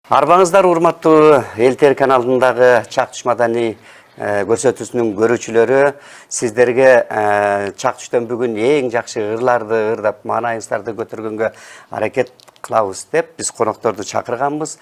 Арбаңыздар урматтуу эл каналындагы Чак-Түш маданий көрсөтүүсүнүн көрүүчүлөрү, сиздерге Чак-Түштөн бүгүн эң жакшы ырларды ырдап, маанайыңыздарды көтөргөнгө аракет кылабыз деп биз конокторду чакырганбыз.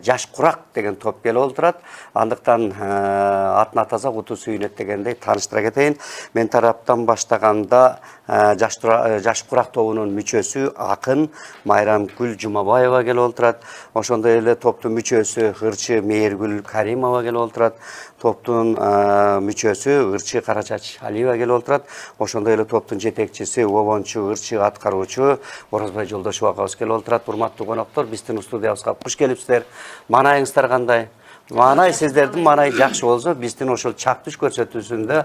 Жаш курак деген топ келип олтурат. Андыктан атын атаса куту сүйүнөт дегендей тааныштыра кетейин. Мен тараптан баштаганда Жаш курак тобунун мүчөсү акын Майрамгүл Жумабаева келип олтурат. Ошондой эле топтун мүчөсү ырчы Мээргүл Каримова келип олтурат. Топтун мүчөсү ырчы Карачач Алиева келип олтурат. Ошондой эле топтун жетекчиси обончу ырчы аткаруучу Орозбай Жолдошов агабыз келип олтурат. Урматтуу коноктор, биздин студиябызга куш келипсиздер. Маанайыңыздар кандай? Маанай сиздердин маанай жакшы болсо, биздин ошол Чак-Түш көрсөтүүсүндө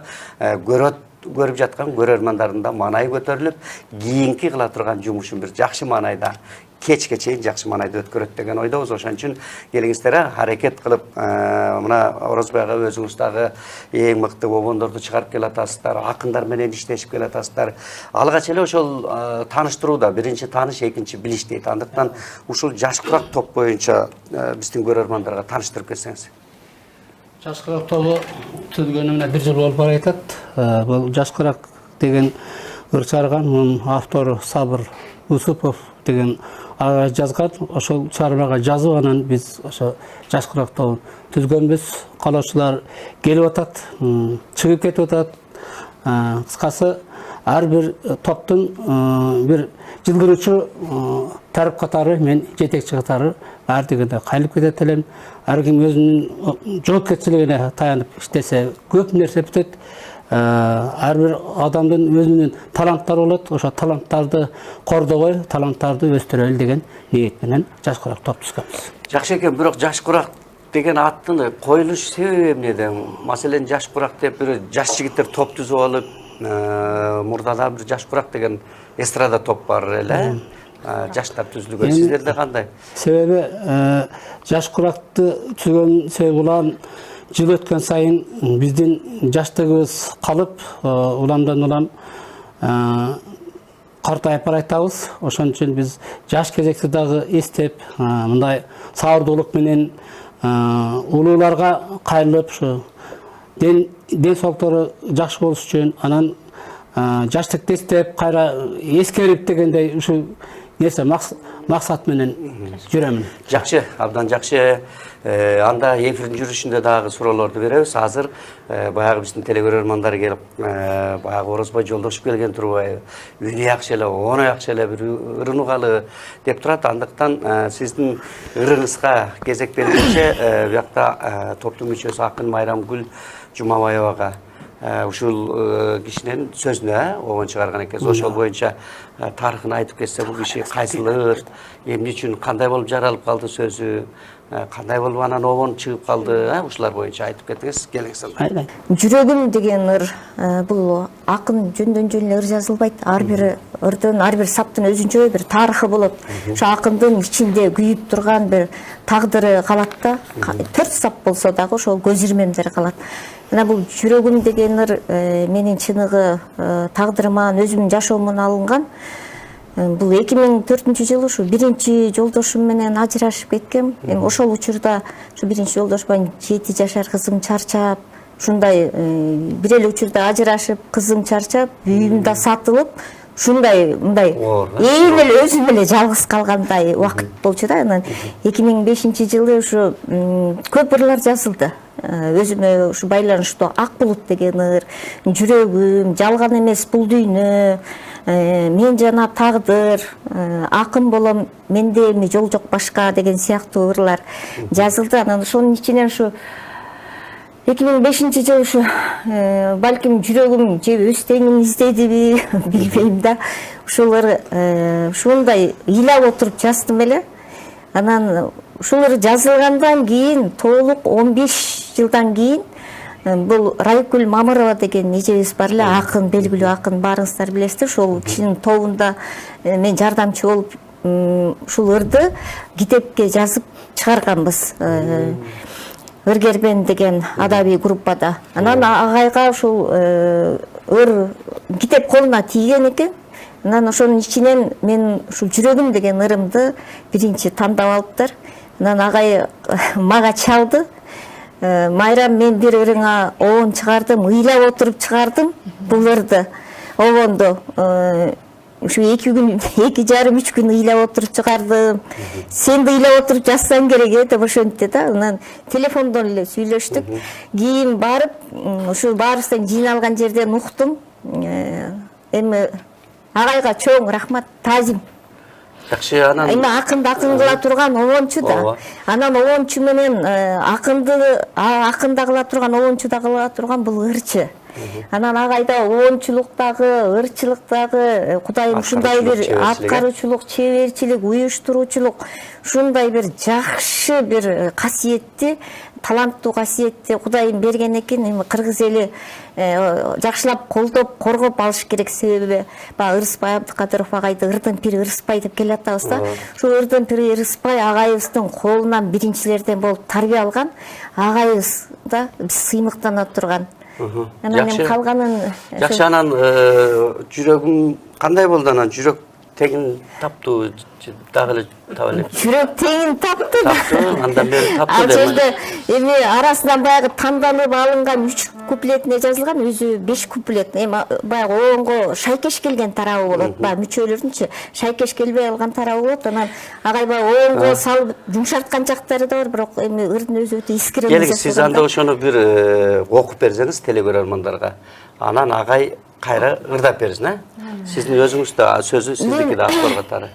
көрүп жаткан көрөрмандардын да маанайы көтөрүлүп, кийинки кыла турган жумушун бир жакшы маанайда кечке чейин жакшы маанайда өткөрөт деген ойдобуз. Ошон үчүн келиңиздер, аракет кылып, мына Орозбай ага өзүңүз дагы эң мыкты обондорду чыгарып келатасыздар, акындар менен иштешип келатасыздар. Алгач эле ошол тааныштырууда биринчи тааныш, экинчи билиш дейт. Андыктан ушул Жаш курак топ боюнча биздин көрөрмандарга тааныштырып кетсеңиз. Жаш курак тобу түзүлгөнүнө 1 жыл болуп баратат. Бул Жаш курак деген ыр чыгарган, мунун автору Сабыр Усупов деген жазган. Ошол чыгармага жазып анан биз ошо Жаш курак тобун түзгөнбүз. Калоочулар келип атат, чыгып кетип атат. Кыскасы ар бир топтун бир жылдыруучу тарап катары, мен жетекчи катары ар дегенде кайрылып кетет элем. Ар ким өзүнүн жоопкерчилигине таянып иштесе көп нерсе бүтөт. Ар бир адамдын өзүнүн таланттары болот. Ошо таланттарды кордобой, таланттарды өстүрөлү деген ниет менен Жаш курак топ түзгөнбүз. Жакшы экен, бирок Жаш курак деген аттын коюлуш себеби эмнеде? Маселен, Жаш курак деп бир жаш жигиттер топ түзүп алып, мурдада бир Жаш курак деген эстрада топ бар эле. Жаштар түзүлгөн. Сиздерде кандай? Себеби Жаш куракты түзгөн себеби улам жыл өткөн сайын биздин жаштыгыбыз калып, уламдан улам картайып баратабыз. Ошон үчүн биз жаш кезекти дагы эстеп, мындай сабырдуулук менен улууларга кайрылып, ушу ден соолуктары жакшы болуш үчүн, анан жаштыкты эстеп, кайра эскерип дегендей ушу нерсе максат менен жүрөмүн. Жакшы, абдан жакшы. Анда эфирдин жүрүшүндө дагы суроолорду беребиз. Азыр баягы биздин телекөрөрмандар келип, баягы Орозбай Жолдошов келген турбайбы? Үнү жакшы эле, ону жакшы эле, бир ырын угалы деп турат. Андыктан сиздин ырыңызга кезек бергенче буякта топтун мүчөсү акын Майрамгүл Жумабаевага ушул кишинин сөзүнө обон чыгарган экенсиз. Ошол боюнча тарыхын айтып кетсе, бул киши кайсыл, эмне үчүн, кандай болуп жаралып калды сөзү, кандай болуп анан обон чыгып калды, ушулар боюнча айтып кетиңиз, келиңиз. Жүрөгүм деген ыр, бул акын жөндөн жөн эле ыр жазылбайт. Ар бир ырдын, ар бир саптын өзүнчө бир тарыхы болот. Ошо акындын ичинде күйүп турган бир тагдыры калат да. 4 сап болсо дагы ошол көз ирмемдер калат. Мына бул жүрөгүм деген ыр менин чыныгы тагдырыман, өзүмдүн жашоомдон алынган. Бул 2004-жылы ушу биринчи жолдошум менен ажырашып кеткем. Эми ошол учурда ушу биринчи жолдошум 7 жашар кызым чарчап, ушундай бир эле учурда ажырашып, кызым чарчап, үйүм да сатылып, ушундай мындай эң эле өзүм эле жалгыз калгандай убакыт болчу да. Анан 2005-жылы ушу көп ырлар жазылды. Өзүмө ушу байланыштуу Ак булут деген ыр, жүрөгүм, жалган эмес бул дүйнө, мен жана тагдыр, акын болом, менде эми жол жок башка деген сыяктуу ырлар жазылды. Анан ошонун ичинен ушу 2005-жылы ушу балким жүрөгүм же өз теңин издедиби, билбейм да. Ушулар ушундай ыйлап отуруп жаздым эле. Анан ушулар жазылгандан кийин толук 15 жылдан кийин бул Райкүл Мамырова деген эжебиз бар эле, акын, белгилүү акын, баарыңыздар билесиздер. Ошол кишинин тобунда мен жардамчы болуп, ушул ырды китепке жазып чыгарганбыз. Ыргербен деген адабий группада. Анан агайга ушул ыр китеп колуна тийген экен. Анан ошонун ичинен мен ушул жүрөгүм деген ырымды биринчи тандап алыптыр. Анан агай мага чалды. Майрам, мен бир ырыңа оон чыгардым, ыйлап отуруп чыгардым бул ырды. Обондо ушу 2 жарым 3 күн ыйлап отуруп чыгардым. Сен да ыйлап отуруп жазсаң керек деп ошентти да. Анан телефондон эле сүйлөштүк. Кийин барып, ушу баарыбыздан жыйналган жерден уктум. Эми агайга чоң рахмат, таазим. Жакшы, анан Эми акынды акын кыла турган обончу да. Анан обончу менен акында кыла турган, обончу да кыла турган бул ырчы. Анан агайда обончулуктагы, ырчылыктагы Кудайым ушундай бир аткаруучулук, чеберчилик, уюштуруучулук, ушундай бир жакшы бир касиетти, таланттуу касиетти Кудайым берген экен. Эми кыргыз эли жакшылап колдоп, коргоп алыш керек. Себеби баягы Ырыспай Абдыкадыров агайды ырдын пири Ырыспай деп келатабыз да. Ушул ырдын пири Ырыспай агайыбыздын колунан биринчилерден болуп тарбия алган. Агайыбыз да биз сыймыктана турган. Анан эми калганын жакшы, анан жүрөгүм кандай болду? Анан жүрөк тегин таптуу, дагы эле таба элек. Жүрөк тегин тапту да. Андан бери тапту Ал деп. жерде эми арасынан баягы тандалып алынган 3 куплетине жазылган, өзү 5 куплет. Эми баягы оонго шайкеш келген тарабы болот. Баягы мүчөлөрүнчү шайкеш келбей алган тарабы болот. Анан агай баягы оонго салып жумшарткан жактары да бар, бирок эми ырдын өзү өтө искирен. Келиңиз, сиз анда ошону бир окуп берсеңиз телекөрөрмандарга. Анан агай кайра ырдап берсин, Сиздин өзүңүз да сөзү сиздики да актор катары.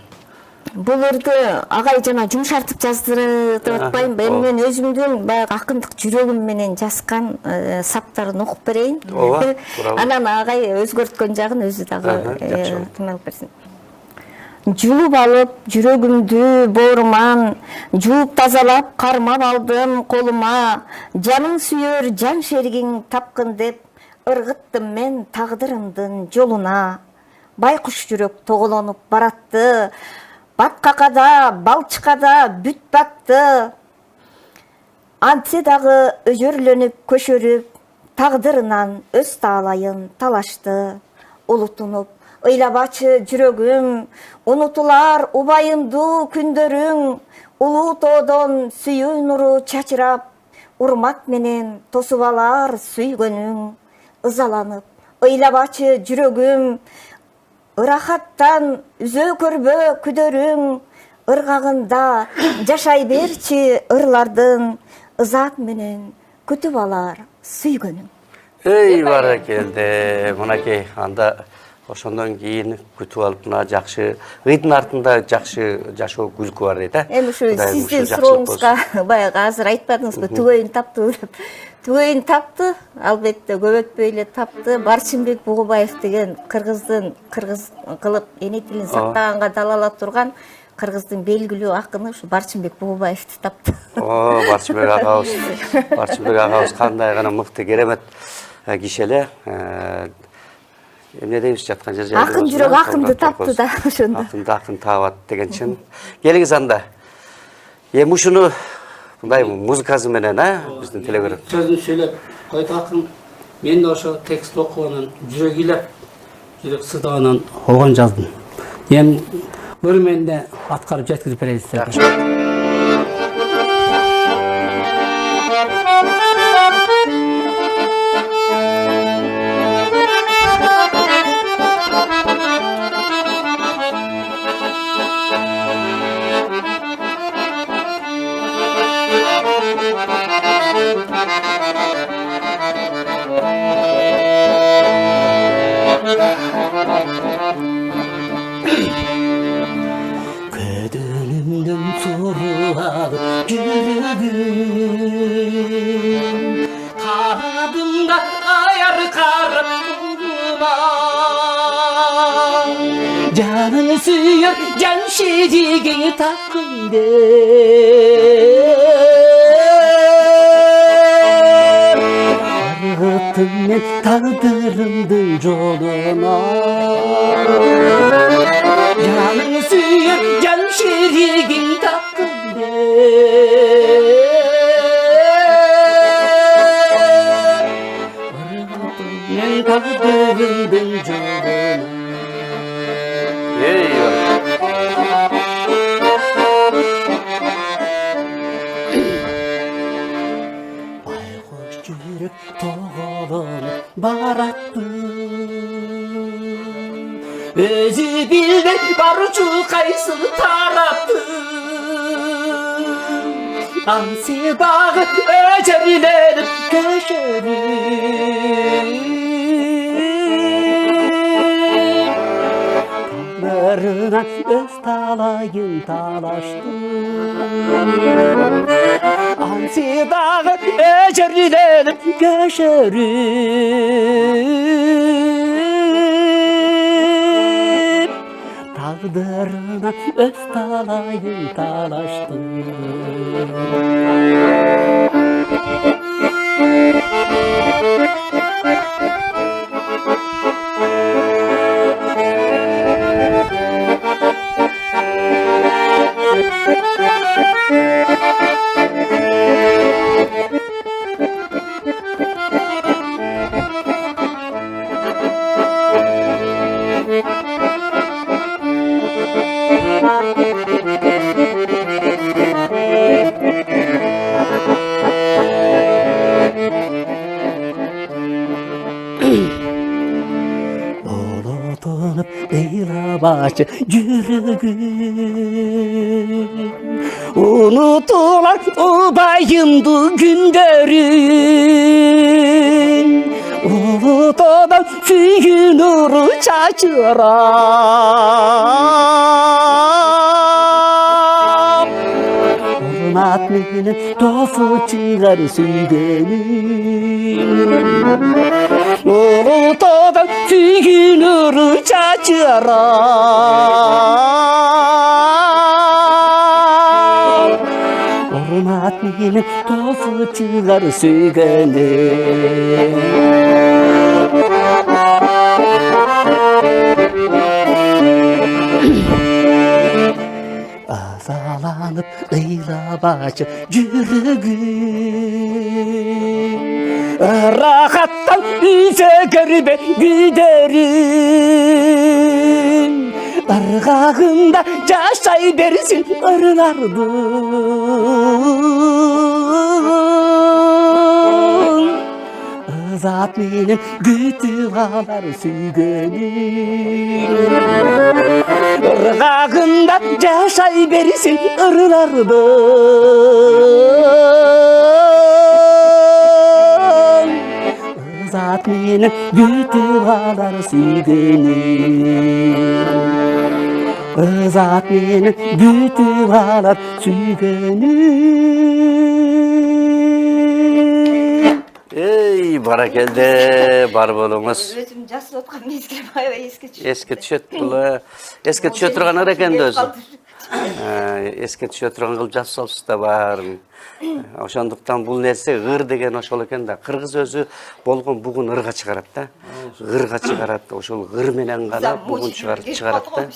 Бул ырды агай жана жумшартып жаздырды деп атпайм. Эми мен өзүмдүн баягы акындык жүрөгүм менен жазган саптарын окуп берейин. Анан агай өзгөрткөн жагын өзү дагы тыңдап берсин. Жулуп алып жүрөгүмдү бооруман, жууп тазалап кармап алдым колума, жаның сүйөр жан шеригиң тапкын деп ыргыттым мен тагдырымдын жолуна. Байкуш жүрөк тоголонуп баратты, баткакада, балчыкада бүт батты. Антсе дагы өжөрлөнүп көшөрүп, тагдырынан өз таалайын талашты. Улутунуп ыйлабачы жүрөгүм, унутулар убайымдуу күндөрүң, улуу тоодон сүйүү нуру чачырап, урмат менен тосуп алар сүйгөнүң. Ызаланып ыйлабачы жүрөгүм, ырахаттан үзө көрбө күдөрүң, ыргагында жашай берчи ырлардын, ызаат менен күтүп алар сүйгөнүң. Эй, баракелде, мынакей, анда ошондон кийин күтүп алып мына жакшы ыйдын артында жакшы жашоо күлкү бар дейт, Эми ушу сиздин сурооңузга баягы азыр айтпадыңызбы, түгөйүн тапты деп. Түгөйүн тапты, албетте көбөтпөй эле тапты. Барчынбек Бугубаев деген кыргыз кылып эне тилин сактаганга далала турган кыргыздын белгилүү акыны ушу Барчынбек Бугубаевди тапты. Барчынбек агабыз. Барчынбек агабыз кандай гана мыкты керемет киши эле. Эмне дейбиз, жаткан жер жайда. Акын жүрөк акынды тапты да ошондо. Акынды акын табат деген чын. Келиңиз анда. Эми ушуну мындай музыкасы менен, биздин телекөрөр. Сөзүн сүйлөп койду акын. Мен да ошо текст окуп анан жүрөк ыйлап, жүрөк сыздап анан огон жаздым. Эми көрерменде аткарып жеткирип берейин силерге. Ködünümden sorular yürüdüm, karadım da ayar karıma. Canını suyur, can şediğini takın Arıttım ben tağdırımdın yoluna. Canını suyur, can şediğini takın Arıttım ben tağdırımdın yoluna. бараттı. Özü bilmey barıcı kaysı tarattı. Ansi dağı öcerilerim köşerim. Tağlarına öz talayın talaştı. Ansi dağı öcerilerim köşerim. Tağlarına öz talayın talaştı. Olutunup eyla başı cürügün. Unutulan o bayındı günlerin. Ulutudan süyün nuru çaçıram. Olmat benim tofu çıkar süygenim. Ulutudan süyün nuru çaçıram. Olmat benim tofu çıkar süygenim. Azalanıp ıyla başı cürügün. Rahattan bize garbe giderim. Irgağında yaşay bersin ırlardın. Zat benim gütüp alar süygenim. Irgağında yaşay bersin ırlardın. Zat benim gütüp alar süygenim. Zat benim gütüp alar süygenim. Ey barakelde bar bolunuz. Өзім жасыл отқан мезгіл аябай еске түседі. Еске түшөт бул. Еске түшө турган экен да өзү. Еске түшө турган кылып жазып салыпсыз да баарын. Ошондуктан бул нерсе ыр деген ошол экен да. Кыргыз өзү болгон бугун ырга чыгарат да. Ырга чыгарат. Ошол ыр менен гана бугун чыгарат да.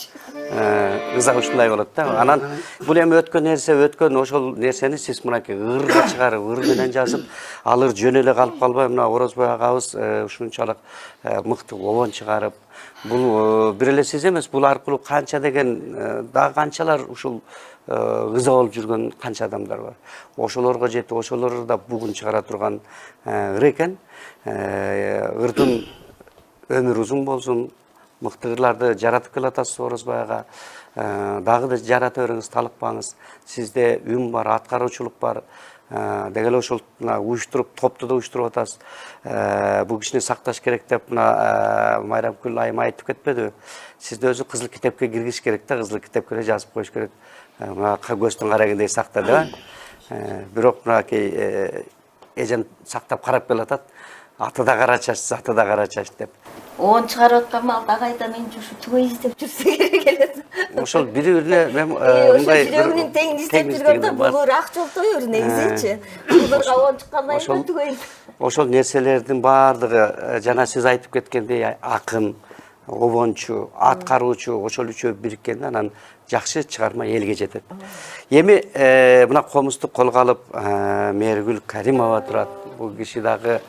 Ыза ушундай болот да. Анан бул эми өткөн нерсе, өткөн ошол нерсени сиз мынакей ырга чыгарып, ыр менен жазып, ал ыр жөн эле калып калбай, мына Орозбой агабыз ушунчалык мыкты обон чыгарып, бул бир эле сиз эмес, бул аркылуу канча деген дагы канчалар ушул ыза болуп жүргөн канча адамдар бар. Ошолорго жетип, ошолор да бугун чыгара турган ыр экен. Ырдын өмүрү узун болсун, мыкты ырларды жаратып келатасыз Орозбой ага. Дагы да жарата бериңиз, талыкпаңыз. Сизде үн бар, аткаруучулук бар. Дегеле ошол уюштуруп, топту да уюштуруп атасыз. Бул кишини сакташ керек деп Майрамкүл айым айтып кетпедиби? Сизде өзү кызыл китепке киргиш керек да, кызыл китепке эле жазып коюш керек. Мына көздүн карагандай сакта деп. Бирок мынакей эжем сактап карап келатат. Аты да кара чач, заты да кара чач деп. Оон чыгарып аткан малда кайда мен ушу түгөй издеп жүрсө керек эле. Ошол бири-бирине мен мындай жүрөгүнүн тегин издеп жүргөндө булур ак жолтойбур негизичи. Булурга оон чыккандан кийин түгөй. Ошол нерселердин баардыгы жана сиз айтып кеткендей акын, обончу, аткаруучу ошол үчөө бириккенде анан жакшы чыгарма элге жетет. Эми мына комузду колго алып Мээргүл Каримова турат. Бул киши дагы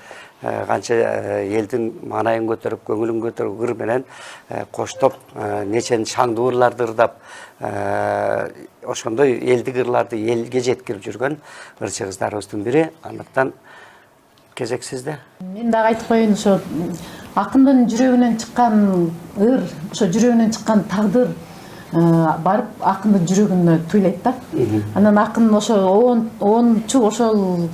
канча элдин маанайын көтөрүп, көңүлүн көтөрүп, ыр менен коштоп, нечен шаңдуу ырларды ырдап, ошондой элдик ырларды элге жеткирип жүргөн ырчы кыздарыбыздын бири. Андыктан кезек сизде. Мен дагы айтып коеюн, ошо акындын жүрөгүнөн чыккан ыр, ошо жүрөгүнөн чыккан тагдыр барып акындын жүрөгүнө туйлайт да. Анан акын ошо оончу ошол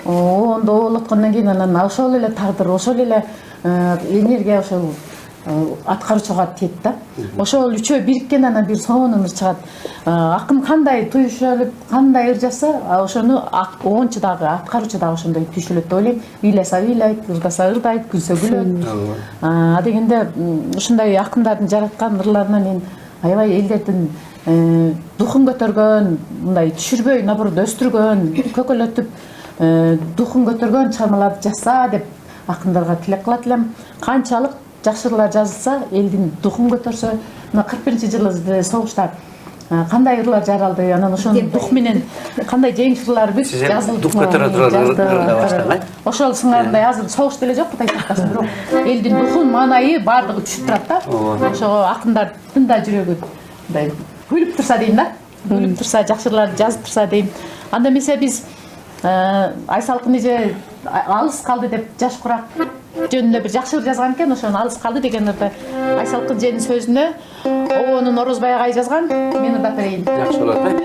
оонду оболоткондон кийин анан ошол эле тагдыр, ошол эле энергия ошол аткаруучуга тиет да. Ошол үчөө бириккен анан бир сонун ыр чыгат. Акын кандай туюшулуп, кандай ыр жазса, ошону оончу дагы, аткаруучу дагы ошондой түйшүлөт деп ойлойм. Ыйласа ыйлайт, ырдаса ырдайт, күлсө күлөт. Дегенде ушундай акындардын жараткан ырларына мен аябай элдердин духун көтөргөн, мындай түшүрбөй, наоборот өстүргөн, көкөлөтүп духун көтөргөн чыгармаларды жазса деп акындарга тилек кылат элем. Канчалык жакшы ырлар жазылса, элдин духун көтөрсө, мына 41-жылы согушта кандай ырлар жаралды, анан ошонун дух менен кандай жеңиш ырларыбыз жазылды. Дух көтөрө турган ырда баштаган. Ошол сыңарындай азыр согуш деле жок Кудай сактасын, бирок элдин духун, маанайы баардыгы түшүп турат да. Ошого акындардын да жүрөгү мындай күлүп турса дейм да. Күлүп турса, жакшы ырларды жазып турса дейм. Анда эмесе биз Айсалкын эже алыс калды деп жаш курак жөнүндө бир жакшы ыр жазган экен, ошону алыс калды деген ырды Айсалкын эженин сөзүнө Обонун Орозбай агай жазган. Мен ырдап берейин. Жакшы болот.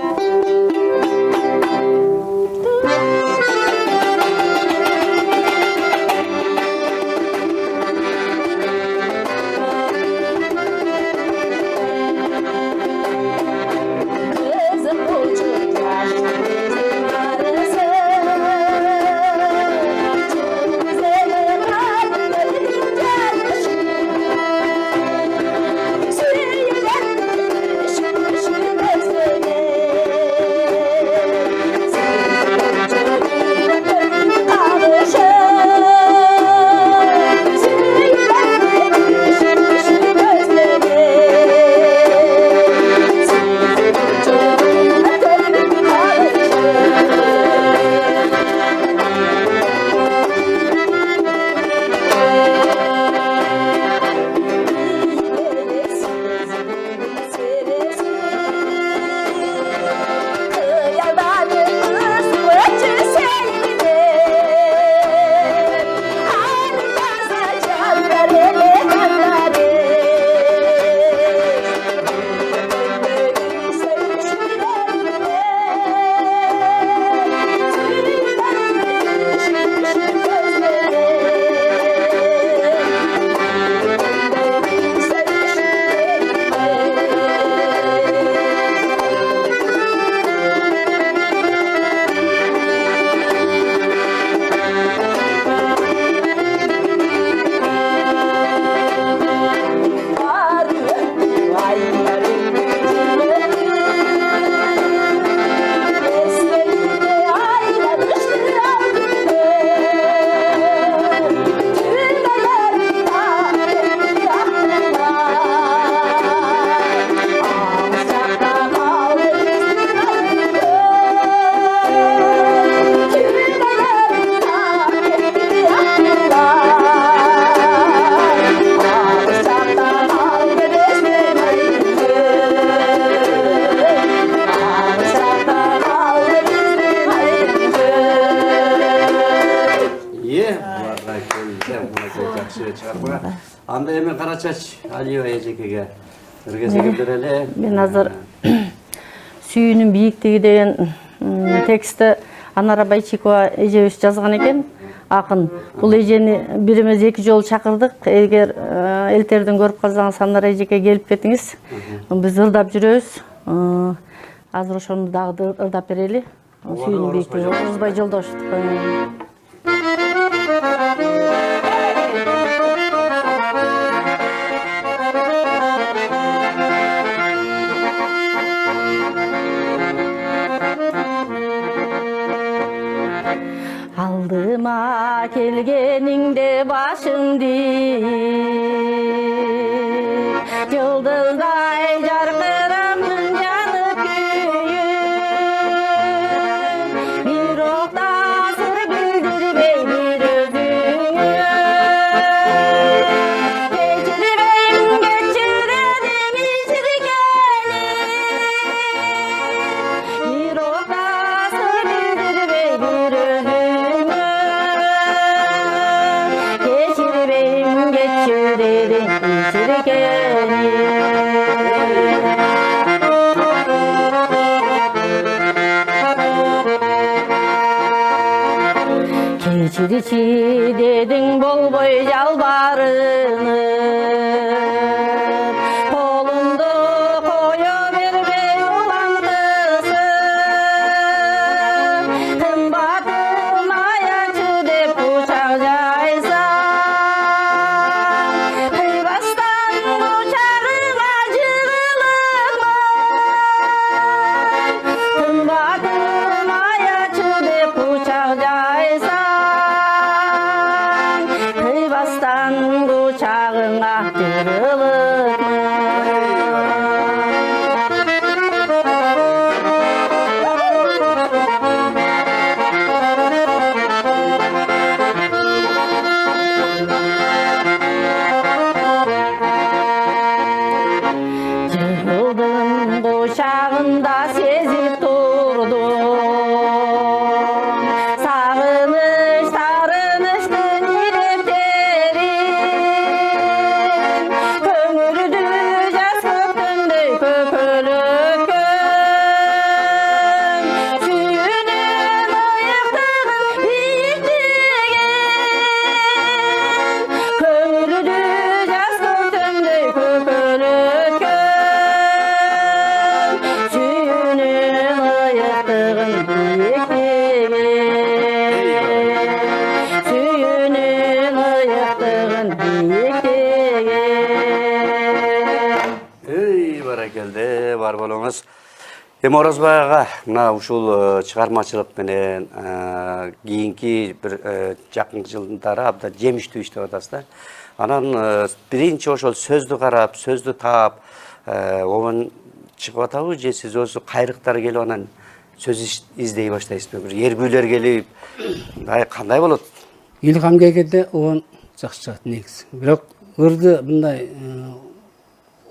Анда эми Карачач Алиева эжекеге ыргезеге берели. Мен азыр сүйүүнүн бийиктиги деген текстти Анара Байчикова эжебиз жазган экен. Акын. Бул эжени бирimiz 2 жолу чакырдык. Эгер элтердин көрүп калсаңыз Анара эжеке келип кетиңиз. Биз ырдап жүрөбүз. Азыр ошону дагы ырдап берели. Сүйүүнүн бийиктиги Орозбай Жолдошев. Aldıma kelgeningde başım dik, yıldızday jarkıramın yanıp köyüm, bir okta sır bildirbey bir özüngü, geçiribeyim geçiredim içirgeni, bir okta sır bildirbey bir özüngü. Çiriçi dedin bol boy yalvarınıp kolumdu koyu vermey olan kızım kımbatım ayaçı dep uçak jaysan kıybastan uçağıma jığılıpman kımbatım ayaçı dep uçak jaysan kıybastan uçağına jığılıpman. Yığıldım kuşağında sezip durdum Sağınış sarınıştın irepterin Köngülüdü jas köptündey köpölüküm Sүйünüm ıyıktığın biyiktegen Köngülüdü jas köptündey köpölüküm Sүйünüm ıyıktığın biyiktegen Sүйünüm ıyıktığın biyiktegen Ey barakelде бар болуңуз. Эми Орозбай ага мына ушул чыгармачылык менен кийинки бир жакын жылдары абдан жемиштүү иштеп атасыз да. Анан биринчи ошол сөздү карап, сөздү таап, обон чыгып атабы же сиз өзү кайрыктар келип анан сөз издей баштайсызбы? Бир эргүүлөр келип, кандай болот? илгам келгенде оған жақсы шығады негізі. Бірақ ырды мындай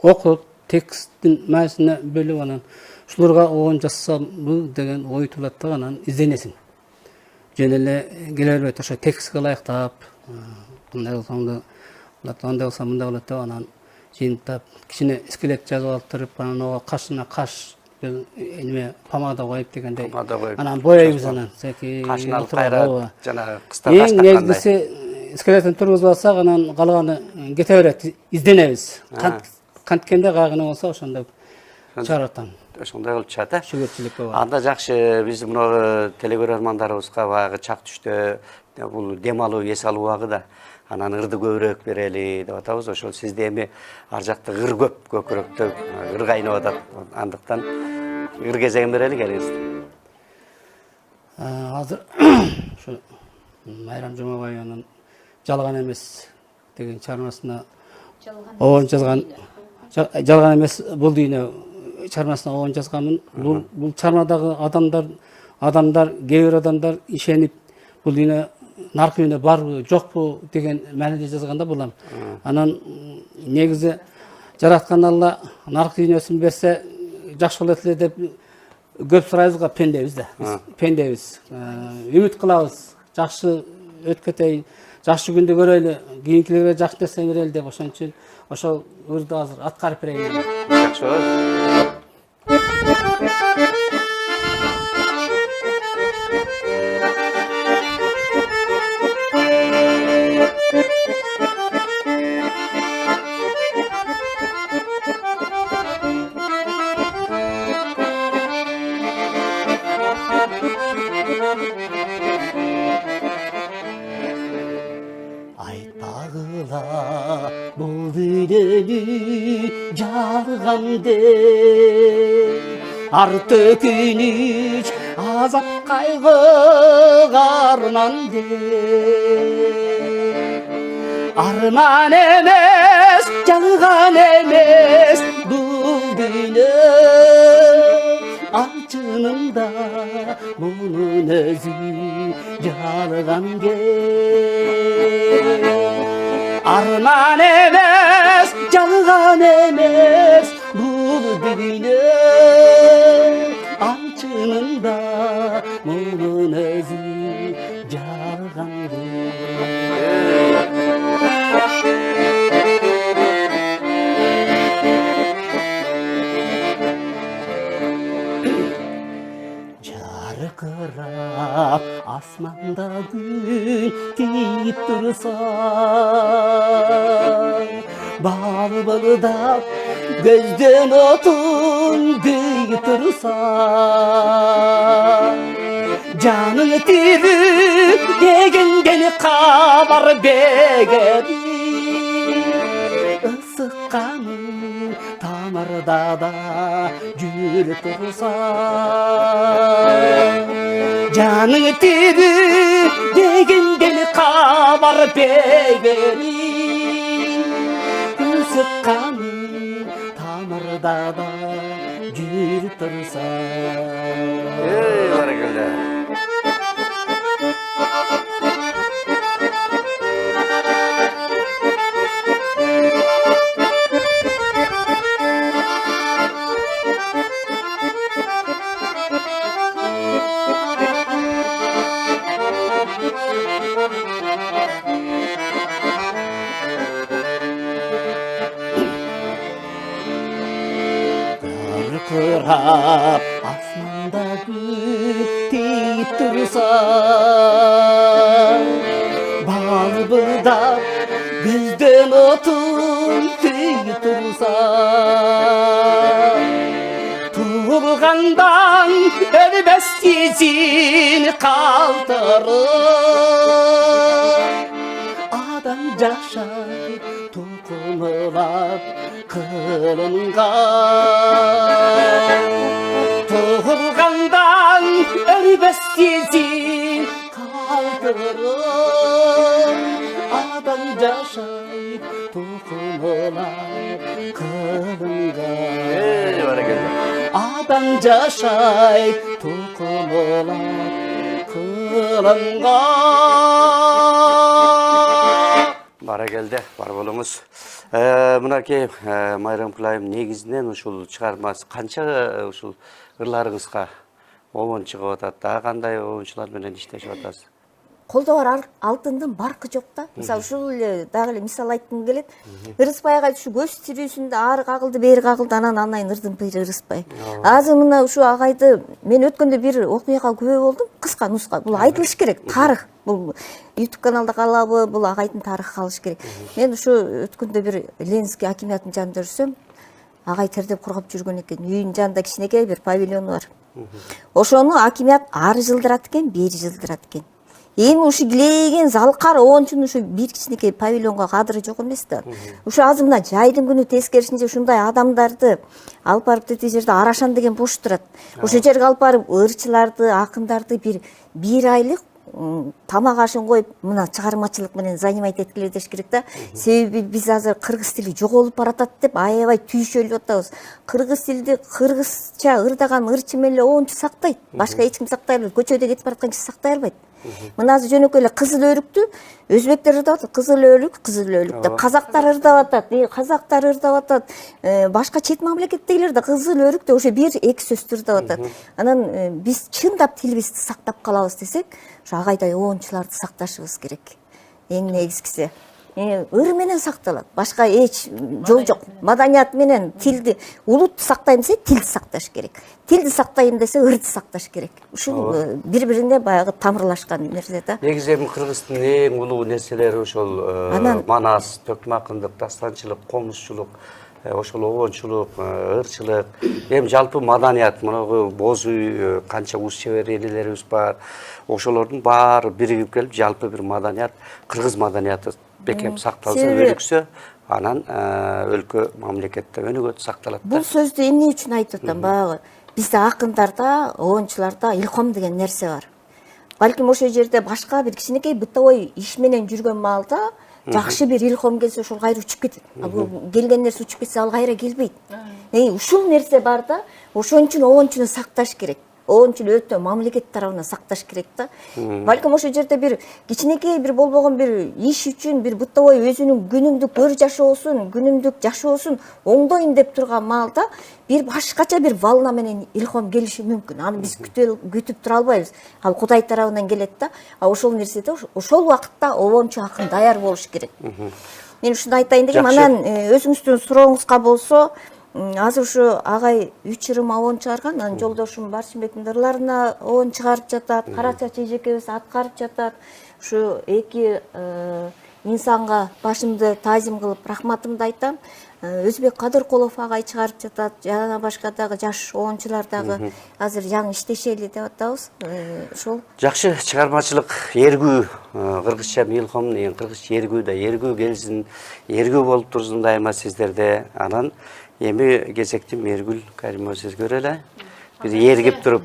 оқып тексттин мәнісіне бөліп анан ушуларга оған жазсам деген ой туулат да анан изденесиң. Жөн эле келе бербейт ошо текстке ылайыктап, мындай болсо андай болсо мындай болот деп анан жыйынтап кичине скелет жазып алып туруп анан ого кашына каш эме помада коюп дегендей Помада коюп, анан боейбиз анан Кашын алып кайра жанагы кыста эң каш таккандай. негизгиси скелеттин тургузуп алсак анан калганы кете берет, изденебиз. Канткенде кайгыны болсо ошондой чыгарып атам. Ошондой болуп чыгат, э? Шүгүрчүлүккө бар. Анда жакшы биз мына телегөрөрмандарыбызга баягы чак түштө бул дем алуу, эс алуу убагы анан ырды көбүрөөк берели деп атабыз. Ошол сизде эми ар жакта ыр көкүрөктө ыр кайнап атат. Андыктан ыр кезегин берели келиңиз. Азыр ушу Майрам Жумабаеванын жалган эмес деген чыгармасына оон жазган жалган эмес бул дүйнө чыгармасына оон жазганмын. Бул чыгармадагы адамдар кээ бир адамдар ишенип бул дүйнө наркы дүйнө барбы жокпу деген мааниде жазганда булам. Анан негизи жараткан Алла наркы дүйнөсүн берсе жакшы болот эле деп көп сурайбыз го, пендебиз да. Биз пендебиз. Үмүт кылабыз. Жакшы өткөтөйүн, жакшы күндү көрөлү, кийинкилерге жакшы нерсе берели деп ошон үчүн ошол ырды азыр аткарып берейин. Жакшы болот. Айтпагыла бул дүйнөнү жарганде ар төкүнүч азап кайгы карманде арман эмес жалган эмес бул дүйнө ачынында мунун өзү жалган арман эмес жалган эмес бул дүйнө ачынында мунун өзү жалган Жарқырап асманда күн тиіп тұрса, балбылдап көзден отын дейіп тұрса, жаның тірі дегенден хабар бергені, ысыққаның тамырда да жүріп тұрса, жаның тірі дегенден хабар бергені, ысыққаның тамырда да жүріп тұрса. Баракалла. Жарқырап асманда күн тиіп тұрса, балбылдап көзден отын тиіп тұрса, туылғандан өлмес ізін қалдырып, адам жашай тоқымылап қылынған, туылғандан өлмес ізін қалдырып, адам жашай тоқымылап қылынған, Баракалла. адам жашай тоқымылап қылынған. Баракалде, бар болуңуз. Мынакей Майрам Кулайым негизинен ушул чыгармасы канча ушул ырларыңызга обон чыгып атат, дагы кандай обончулар менен иштешип атасыз? Колдо бар алтындын баркы жок да. Мисалы ушул эле дагы эле мисал айткым келет. Ырыспай агай ушу көз тирүүсүндө ары кагылды, бери кагылды, анан анайын ырдын пыйры ырыспай. Азыр мына ушу агайды мен өткөндө бир окуяга күбө болдум. Кыска нуска. Бул айтылыш керек. Тарых. Бул YouTube каналда калабы, бул агайдын тарыхы калыш керек. Мен ушу өткөндө бир Ленинский акиматтын жанында жүрсөм, агай тердеп кургап жүргөн экен. Үйүнүн жанында кичинекей бир павильону бар. Ошону акимат ары жылдырат экен, бери жылдырат экен. Эми ушу килейген залкар оончунун ушу бир кичинекей павильонго кадыры жок эмес да. Ушу азыр мына жайдын күнү тескерисинче ушундай адамдарды алып барып тетиги жерде Арашан деген бош турат. Ошол жерге алып барып ырчыларды, акындарды бир айлык тамак ашын коюп мына чыгармачылык менен занимать эткиле деш керек да. Себеби биз азыр кыргыз тили жоголуп баратат деп аябай түйшөлүп атабыз. Кыргыз тилди кыргызча ырдаган ырчы менен оончу сактайт. Башка эч ким сактай албайт. Көчөдө кетип бараткан киши сактай албайт. Мына азыр жөнөкөй эле кызыл өрүктү өзбектер ырдап атат. Кызыл өрүк деп казактар ырдап атат. Казактар ырдап атат. Башка чет мамлекеттегилер да кызыл өрүк деп ошо бир эки сөздү ырдап атат. Анан биз чындап тилибизди сактап калабыз десек, ошо агайдай оончуларды сакташыбыз керек. Эң негизгиси ыр менен сакталат. Башка эч жол жок. Маданият менен тилди, улутту сактайм десе, тилди сакташ керек. Тилди сактайм десе, ырды сакташ керек. Ушул бири-бирине баягы тамырлашкан нерсе да. Негизи эми Кыргыздын эң улуу нерселери ошол манас, төкмакындык, дастанчылык, комузчулук, ошол обончулук, ырчылык, эми жалпы маданият, мына боз үй, канча уз чебер элелерибиз бар. Ошолордун баары биригип келип, жалпы бир маданият, кыргыз маданияты бекем сакталса, өнүксө, анан өлкө мамлекетте өнүгөт, сакталат. Бул сөздү эмне үчүн айтып атам? Баягы бизде акындарда, оончуларда илхом деген нерсе бар. Балким ошол жерде башка бир кичинекей бытовой иш менен жүргөн маалда жакшы бир илхом келсе, ошол кайра учуп кетет. Бул келген нерсе учуп кетсе, ал кайра келбейт. Ушул нерсе бар да, ошон үчүн оончуну сакташ керек. Оончул өтө мамлекет тарабынан сакташ керек да. Балким ошол жерде бир кичинекей бир болбогон бир иш үчүн бир бытовой өзүнүн күнүмдүк өр жашоосун, күнүмдүк жашоосун оңдойм деп турган маалда бир башкача бир волна менен илхом келиши мүмкүн. Аны биз күтүп тура албайбыз. Ал Кудай тарабынан келет да. Ошол нерседе ошол убакытта обончу акын даяр болуш керек. Мен ушуну айтайын дегем. Анан өзүңүздүн сурооңузга болсо, азыр ушу агай 3 ырым обон чыгарган, анан жолдошум Барчынбектин ырларына обон чыгарып жатат, Кара чач эжекебиз аткарып жатат. Ушу эки инсанга башымды таазим кылып рахматымды айтам. Өзбек Кадыркулов агай чыгарып жатат, жана башка дагы жаш обончулар дагы азыр жаңы иштешели деп атабыз. Ошол Жакшы чыгармачылык эргүү, кыргызча милхом, кыргызча эргүү да эргүү келсин, эргүү болуп турсун дайыма сиздерде. Анан эми кезектим Эргүл Каримова сизге эле. Бир эргип туруп.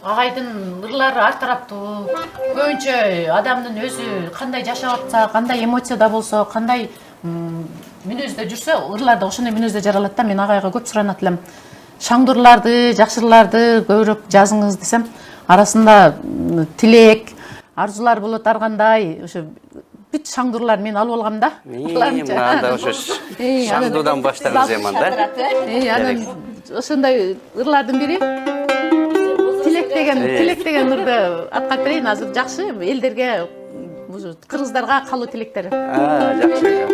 Агайдын ырлары ар тараптуу. Көбүнчө адамдын өзү кандай жашап атса, кандай эмоцияда болсо, кандай мүнөздө жүрсө, ырлар да ошондой мүнөздө жаралат да. Мен агайга көп суранат элем. Шаңдырларды, жакшырларды көбүрөөк жазыңыз десем, арасында тилек, арзулар болот ар кандай, ошо бүт шаңдырлар мен алып алгам да. Мында ошо шаңдуудан баштаган заманда. Анан ошондой ырлардын бири Тилек деген ырды аткарып берейин. Азыр жакшы элдерге, кыргыздарга калуу тилектер. Жакшы.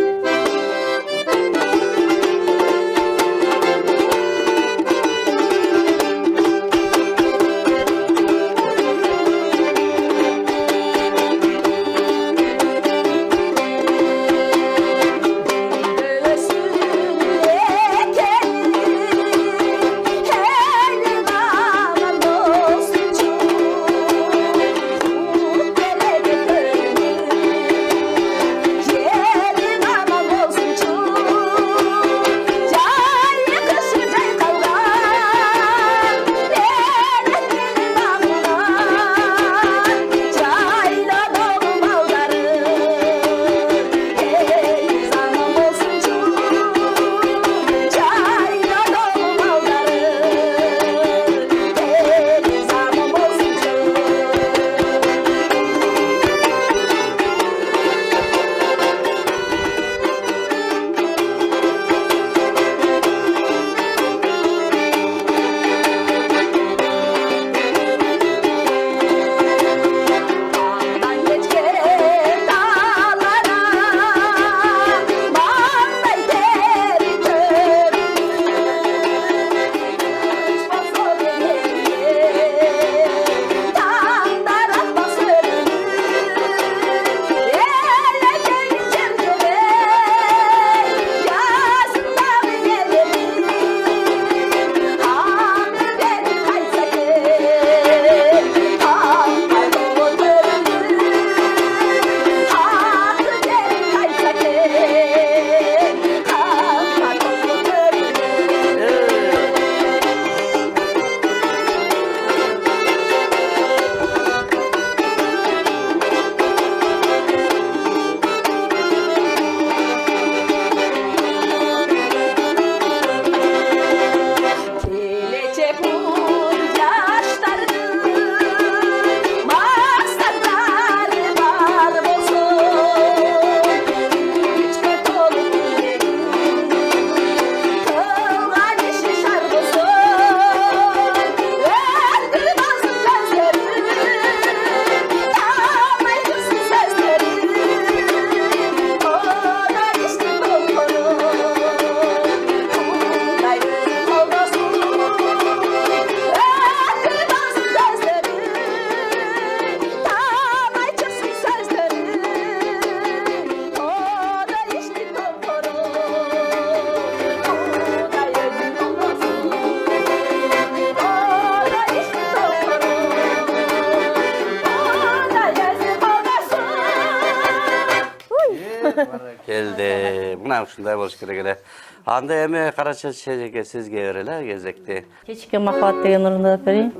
Келди. Мына ушундай болуш керек эле. Анда эми Кара чач эжеке сизге берели кезекти. Кечке махаббат деген ырымды деп берейин.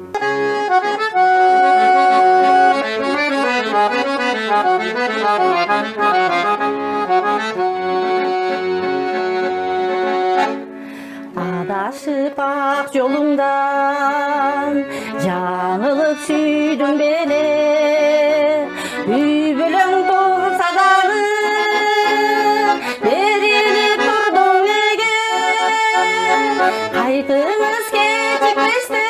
Adашып ак жолуңдан жаңылып сүйдүң бени, үй бүлөң турса дагы берилип турдуң неге, кайтыңыз кечикпестен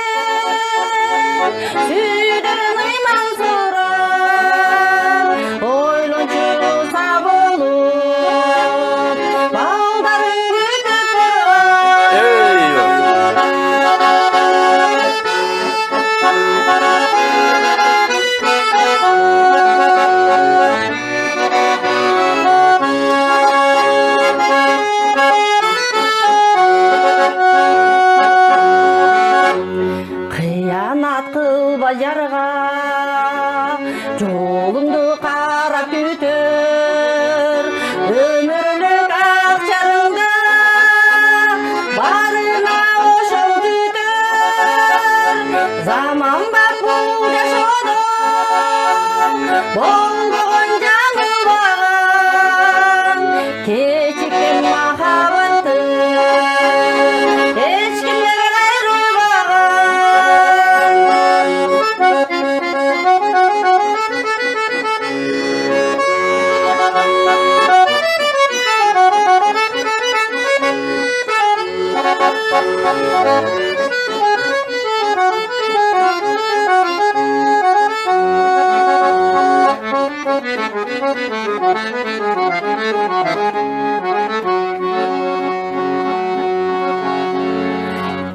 сүйдүң ыйман сурап, ойлончу болуп балдарың күтүп турган. жолумду карап күтөр өмүрлүк ак жарыңды барына ошол күтөр заман бак бул жашоодо болгон жаңылбаган кечиккен махабатты эч кимге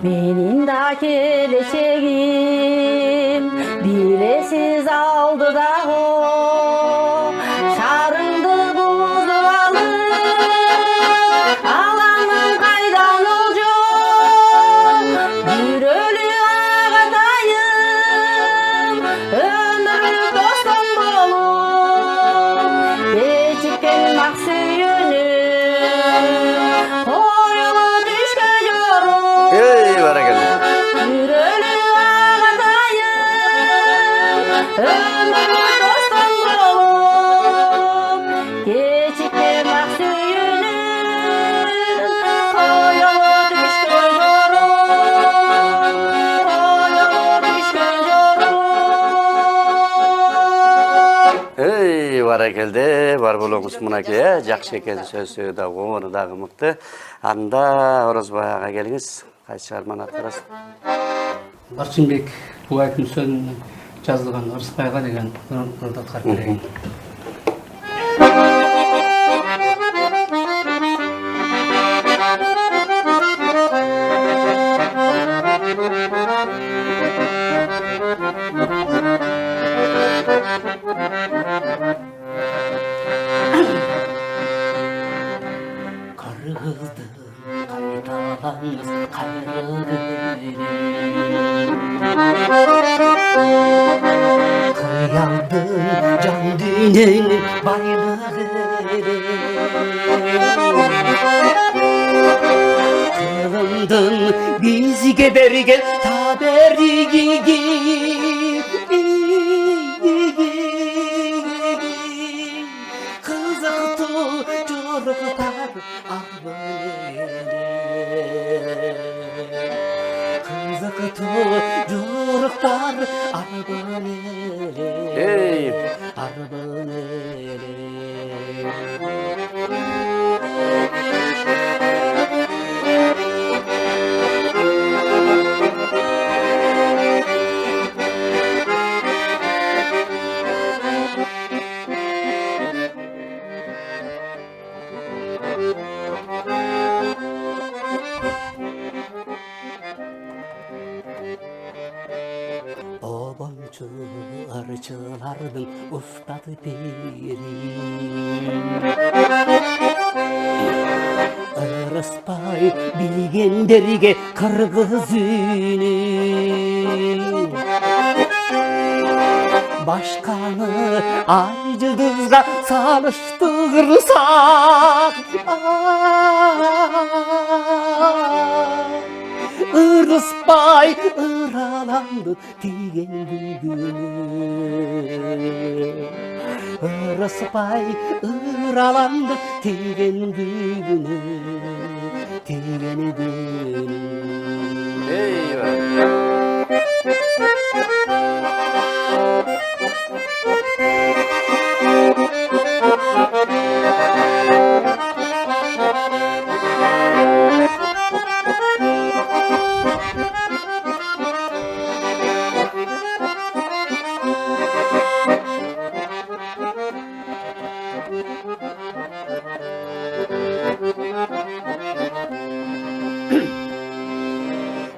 Benim da geleceğim bilesiz aldı da o şarındı buzu alıp alanın kaydan olacak bir ölü ağatayım ömür dostum bolup geçikken maksuyunu koyulu düşke yorum Ey var geldi. Yürölü ağatayım, ömür dostum bolup, geçikten bak suyunun, koyulu düşkün yorum, koyulu düşkün yorum. Ey barakelде бар болуңуз мынакей жакшы экен сөзү да оңону дагы мыкты. Анда Орозбай ага келиңиз. Кайсы чыгарманы аткарасыз? Арчынбек Тубаевдин сөзүнөн жазылган Ырысбайга деген ырды аткарып берейин. Кыргыздын кайталаңыз кайры Kıyaldın can dünyanın baylığı Kılındın bizi gebergen taberigi Kızıktı çocuklar Kızıktı çocuklar Ey! Oboncu arıcılardın ustadı biri Ырыспай билгендерге кыргыз үнүн Башканы ай жылдызга салыштырсак Ырыспай ыраlandı тиген бүгүнү Ырыспай ыраlandı тиген бүгүнү Тиген бүгүнү Eyvah.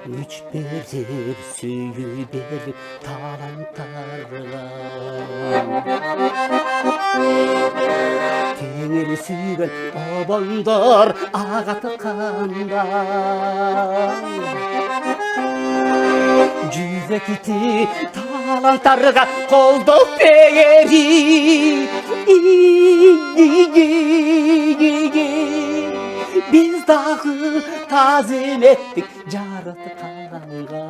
Güç verir, suyu verir talantarlar Tengeri suygan obandar ağatı kandan Cüvekiti таланттарға қолдық берейік. Biz dağı tazim ettik жаратқанға.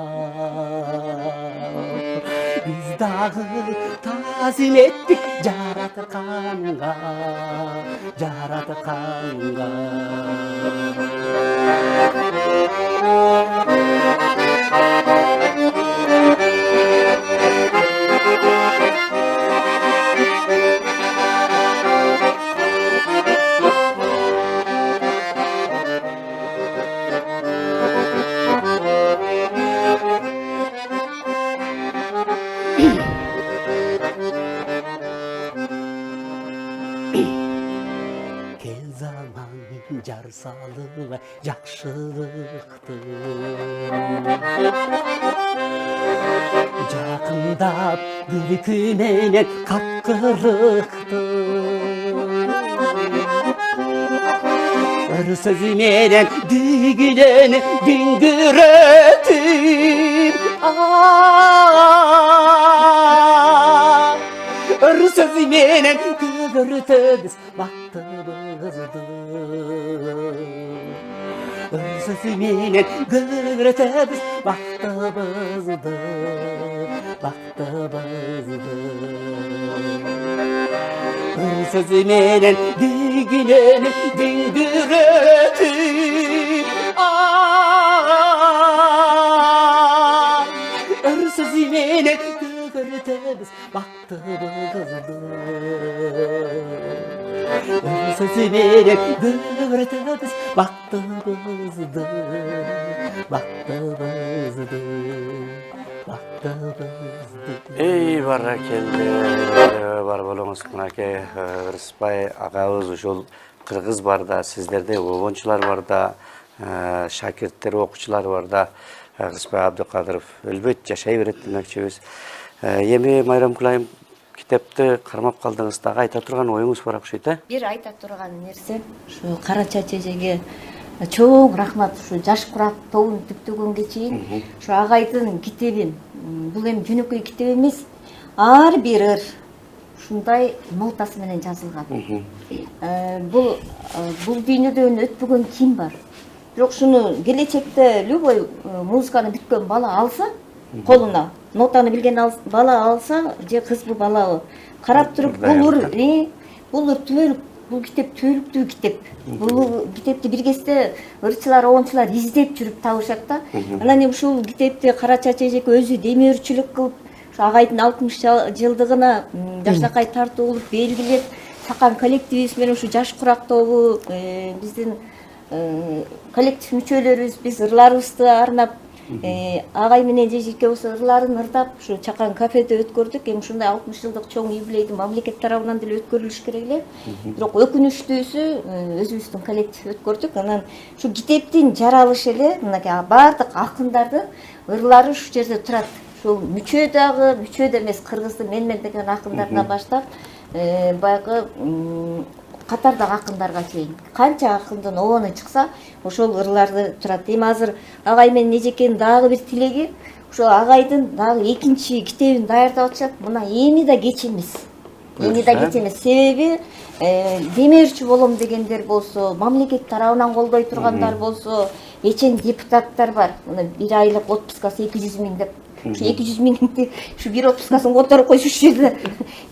Biz dağı tazim ettik жаратқанға. Kel zaman jar salып жакшылыкты, жакындап күлкү менен капкырыкты, ыр сөзү менен дүйгүлөнү дүңгүрөтүп, ыр сөзү менен көгөртөбүз бактыбызды, ыр сөзү менен көгөртөбүз бактыбызды. Ыр сөзү менен дүйгүлөнү дүңгүрөтүп, ыр сөзү менен көгөртөбүз бактыбызды, ыр сөзү менен көгөртөбүз бактыбызды. Ey баракелде, бар болуңуз мынакей Ырысбай агабыз ушул кыргыз бар да, сиздерде обончулар бар да, шакирттер, окуучулар бар да. Ырысбай Абдыкадыров өлбөт жашай берет демекчибиз. Эми Майрам Кулайым китепти кармап калдыңыз, дагы айта турган оюңуз бар окшойт, э? Бир айта турган нерсе, ушу Кара Чач эжеге чоң рахмат, ушу Жаш Курак тобун түптөгөнгө чейин ушу агайдын китебин, бул эми жөнөкөй китеп эмес, ар бир ыр ушундай нотасы менен жазылган. Бул дүйнөдөн өтпөгөн ким бар? Бирок ушуну келечекте любой музыканы бүткөн бала алса, колуна нотаны билген бала алса, же кызбы балабы, карап туруп бул түбөлүк, бул китеп түбөлүктүү китеп. Бул китепти бир кезде ырчылар, оончулар издеп жүрүп табышат да. Анан ушул китепти Кара Чач эжеке өзү демөөрчүлүк кылып, ушу агайдын 60 жылдыгына жашнакай тартуулуп белгилеп, чакан коллективибиз менен ушу Жаш Курак тобу, биздин коллектив мүчөлөрүбүз, биз ырларыбызды арнап, агай менен эжекебиз ырларын ырдап, ушу чакан кафеде өткөрдүк. Эми ушундай 60 жылдык чоң юбилейди мамлекет тарабынан деле өткөрүлүш керек эле. Бирок өкүнүчтүүсү өзүбүздүн коллектив өткөрдүк. Анан ушу китептин жаралышы эле мынакей баардык акындардын ырлары ушу жерде турат. Ушул мүчө дагы, мүчө да эмес, кыргыздын менмен деген акындардан баштап, баягы катардагы акындарга чейин канча акындын обону чыкса, ошол ырларды турат. Эми азыр агай менен эжекенин дагы бир тилеги, ошол агайдын дагы экинчи китебин даярдап атышат. Мына эми да кеч эмес. Себеби демөөрчү болом дегендер болсо, мамлекет тарабынан колдой тургандар болсо, эчен депутаттар бар. Мына 1 айлык отпускасы 200 000 деп. Ушу 200 000 ушу бир отпускасын которуп койсо ушул жерде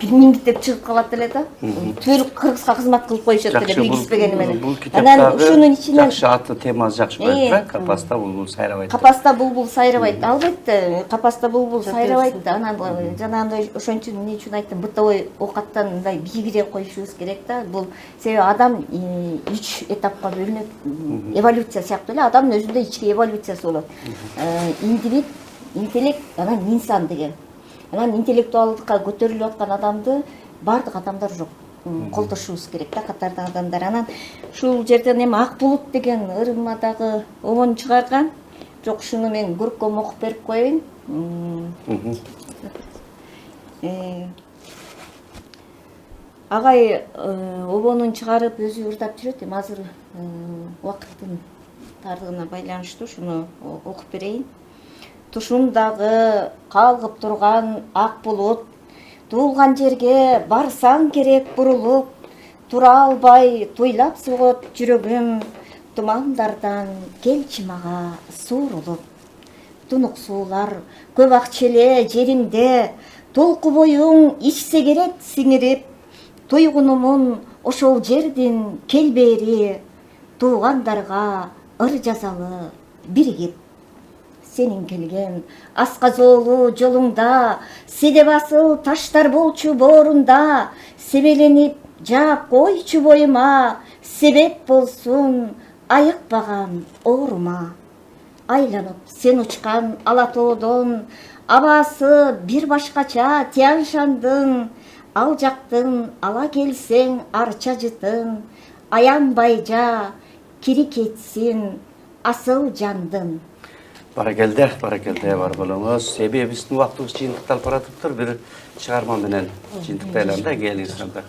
1 000 деп чыгып калат эле да. Түбөлүк кыргызга кызмат кылып коюшат эле билгизбегени менен. Анан ушунун ичинен жакшы аты темасы жакшы коюлат. Капаста булбул сайрабайт. Капаста булбул сайрабайт. Албетте, капаста булбул сайрабайт. Анан жанагындай ошон үчүн эмне үчүн айттым, бытовой оокаттан мындай бийигире коюшубуз керек да. Бул себеби адам 3 этапка бөлүнөт. Эволюция сыяктуу эле адамдын өзүндө ички эволюциясы болот. Индивид, интеллект, анан инсан деген. Анан интеллектуалдыкка көтөрүлүп аткан адамды бардык адамдар жок. Колдошубуз керек да, катардагы адамдар. Анан ушул жерден эми Ак булут деген ырыма дагы обон чыгарган. Жок, ушуну мен көркөм окуп берип коеюн. Агай обонун чыгарып өзү ырдап жүрөт. Эми азыр убакыттын тардыгына байланыштуу ушуну окуп берейин. тушундагы калгып турган ак булут, туулган жерге барсаң керек бурулуп, тура албай туйлап сугот жүрөгүм, тумандардан келчи мага суурулуп. Тунук суулар көп акчеле жеримде, толку боюң ичсе керек сиңирип, туйгунумун ошол жердин келбери, туугандарга ыр жазалы биригип. Сенин келген асказоолу жолуңда, седеп асыл таштар болчу боорунда, себеленип жаап койчу боюма, себеп болсун айыкпаган оорума. Айланып сен учкан ала тоодон, абасы бир башкача Тянь Шандын, ал жактын ала келсең арча жытын, аянбай жа кири кетсин асыл жандын. Баракелде, бар болуңуз. Себеби биздин убактыбыз жыйынтыкталып баратыптыр. Бир чыгарма менен жыйынтыктайлам да, келиңиз анда.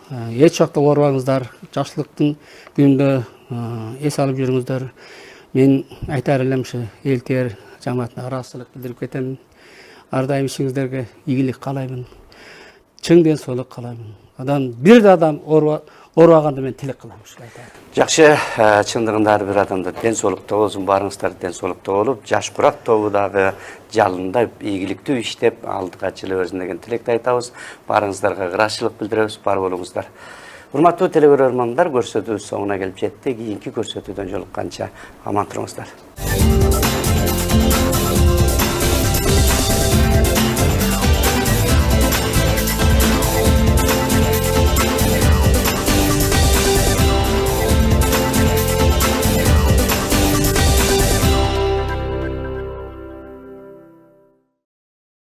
эч убакта оорубаңыздар, жакшылыктын күнүндө эс алып жүрүңүздөр. Мен айтар элем ушу элтер жамаатына ыраазычылык билдирип кетемин. Ар дайым ишиңиздерге ийгилик каалаймын. Чың ден соолук каалаймын. Адам бир да адам оорубаганды мен тилек кылам ушул айтайын. Жакшы, чындыгында ар бир адамда ден соолукта болсун, барыңыздар ден соолукта болуп, Жаш Курак тобу дагы жалында ийгиликтүү иштеп алдыга жылы өрсүн деген тилекти айтабыз. Барыңыздарга ырайчылык билдиребиз, бар болуңуздар. Урматтуу телекөрөрмандар, көрсөтүүбүз соңуна келип жетти. Кийинки көрсөтүүдөн жолукканча аман туруңуздар.